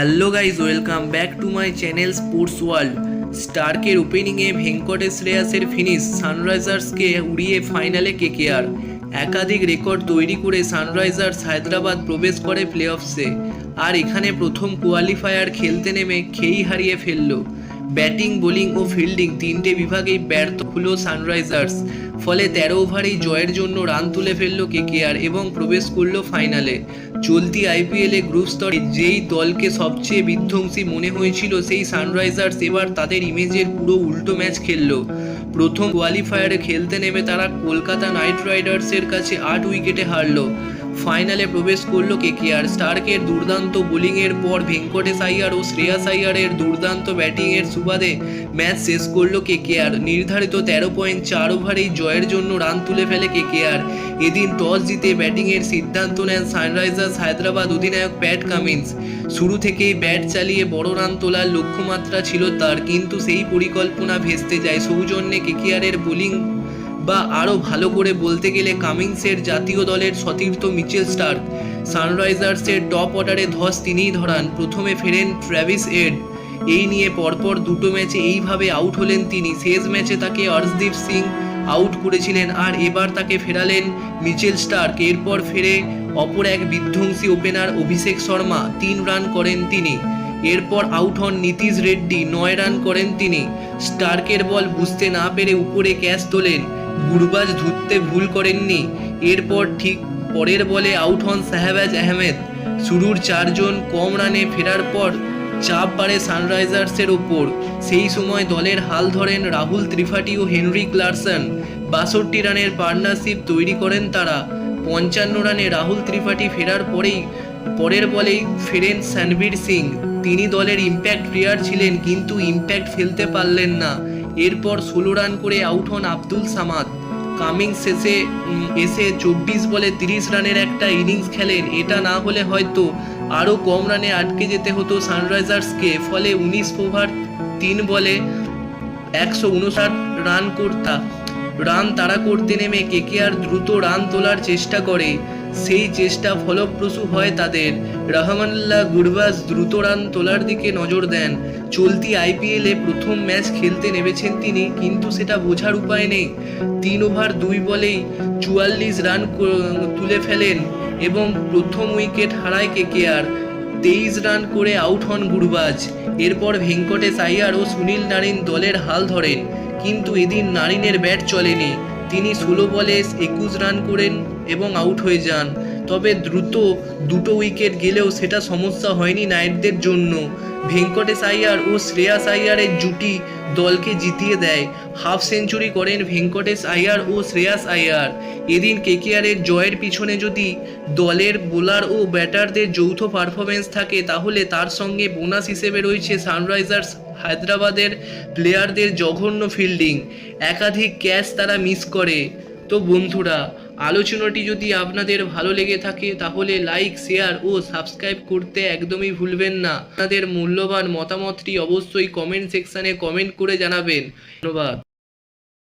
Hello guys, welcome back to my channel Sports World. স্টার্কের ওপেনিংয়ে ভেঙ্কটেশ শ্রেয়াসের ফিনিশ, সানরাইজার্সকে উড়িয়ে ফাইনালে কেকেআর। একাধিক রেকর্ড তৈরি করে সানরাইজার্স হায়দ্রাবাদ প্রবেশ করে প্লে অফসে। আর এখানে প্রথম কোয়ালিফায়ার খেলতে নেমে খেই হারিয়ে ফেলল। ব্যাটিং, বোলিং ও ফিল্ডিং তিনটে বিভাগেই ব্যর্থ হলো সানরাইজার্স। ফলে 13 ওভারেই জয়ের জন্য রান তুলে ফেলল কেকেআর এবং প্রবেশ করল ফাইনালে। চলতি আইপিএলে গ্রুপ স্তরে যেই দলকে সবচেয়ে বিধ্বংসী মনে হয়েছিল সেই সানরাইজার্স এবার তাদের ইমেজের পুরো উল্টো ম্যাচ খেলল। প্রথম কোয়ালিফায়ারে খেলতে নেমে তারা কলকাতা নাইট রাইডার্সের কাছে 8 উইকেটে হারল। ফাইনালে প্রবেশ করল কেকেআর। স্টার্কের দুর্দান্ত বোলিংয়ের পর ভেঙ্কটেশ আইয়ার ও শ্রেয়াস আইয়ারের দুর্দান্ত ব্যাটিংয়ের সুবাদে ম্যাচ শেষ করল কেকেআর। নির্ধারিত 13.4 ওভারেই জয়ের জন্য রান তুলে ফেলে কেকেআর। এদিন টস জিতে ব্যাটিংয়ের সিদ্ধান্ত নেন সানরাইজার্স হায়দ্রাবাদ অধিনায়ক প্যাট কামিন্স। শুরু থেকেই ব্যাট চালিয়ে বড় রান তোলার লক্ষ্যমাত্রা ছিল তার, কিন্তু সেই পরিকল্পনা ভেস্তে যায় সৌজন্যে কেকেআরের বোলিং বা আরও ভালো করে বলতে গেলে কামিন্সের জাতীয় দলের সতীর্থ মিচেল স্টার্ক। সানরাইজার্সের টপ অর্ডারে ধস তিনিই ধরান। প্রথমে ফেরেন ট্র্যাভিস হেড। এই নিয়ে পরপর দুটো ম্যাচে এইভাবে আউট হলেন তিনি। শেষ ম্যাচে তাকে অর্শদীপ সিং আউট করেছিলেন আর এবার তাকে ফেরালেন মিচেল স্টার্ক। এরপর ফেরে অপর এক বিধ্বংসী ওপেনার অভিষেক শর্মা, 3 রান করেন তিনি। এরপর আউট হন নীতিশ রেড্ডি, 9 রান করেন তিনি। স্টার্কের বল বুঝতে না পেরে উপরে ক্যাচ তোলেন। গুরবাজ ধরতে ভুল করেননি। এরপর ঠিক পরের বলে আউট হন শাহবাজ আহমেদ। শুরুর 4 জন কম রানে ফেরার পর চাপ বাড়ে সানরাইজার্সের ওপর। সেই সময় দলের হাল ধরেন রাহুল ত্রিপাঠী ও হেনরি ক্লার্কসন। 62 রানের পার্টনারশিপ তৈরি করেন তারা। 55 রানে রাহুল ত্রিপাঠী ফেরার পরের বলেই ফেরেন সানবীর সিং। তিনি দলের ইম্প্যাক্ট প্লেয়ার ছিলেন, কিন্তু ইম্প্যাক্ট ফেলতে পারলেন না। এরপর 16 রান করে আউট হন আব্দুল সামাদ। কামিংস শেষে এসে 24 বলে 30 রানের একটা ইনিংস খেলেন। এটা না হলে হয়তো আরও কম রানে আটকে যেতে হতো সানরাইজার্সকে। ফলে 19 ওভার 3 বলে 159 রান তাড়া করতে নেমে কেকেআর দ্রুত রান তোলার চেষ্টা করে। সেই চেষ্টা ফলপ্রসূ হয় তাদের। রহমানুল্লাহ গুরবাজ দ্রুত রান তোলার দিকে নজর দেন। চলতি আইপিএলে প্রথম ম্যাচ খেলতে নেমেছেন তিনি, কিন্তু সেটা বোঝার উপায় নেই। 3 ওভার 2 বলেই 44 রান তুলে ফেলেন এবং প্রথম উইকেট হারায় কেকেআর। 23 রান করে আউট হন গুরবাজ। এরপর ভেঙ্কটেশ আইয়ার ও সুনীল নারিন দলের হাল ধরেন, কিন্তু এদিন নারিনের ব্যাট চলেনি। তিনি 16 বলে 21 রান করেন এবং আউট হয়ে যান। তবে দ্রুত দুটো উইকেট গেলেও সেটা সমস্যা হয়নি নাইটদের জন্য। ভেঙ্কটেশ আইয়ার ও শ্রেয়াস আইয়ারের জুটি দলকে জিতিয়ে দেয়। হাফ সেঞ্চুরি করেন ভেঙ্কটেশ আইয়ার ও শ্রেয়াস আইয়ার। এদিন কেকেআরের জয়ের পিছনে যদি দলের বোলার ও ব্যাটারদের যৌথ পারফরমেন্স থাকে, তাহলে তার সঙ্গে বোনাস হিসেবে রয়েছে সানরাইজার্স হায়দ্রাবাদের প্লেয়ারদের জঘন্য ফিল্ডিং। একাধিক ক্যাচ তারা মিস করে। তো বন্ধুরা, আলোচনাটি যদি আপনাদের ভালো লেগে থাকে তাহলে লাইক, শেয়ার ও সাবস্ক্রাইব করতে একদমই ভুলবেন না। আপনাদের মূল্যবান মতামতটি অবশ্যই কমেন্ট সেকশানে কমেন্ট করে জানাবেন। ধন্যবাদ।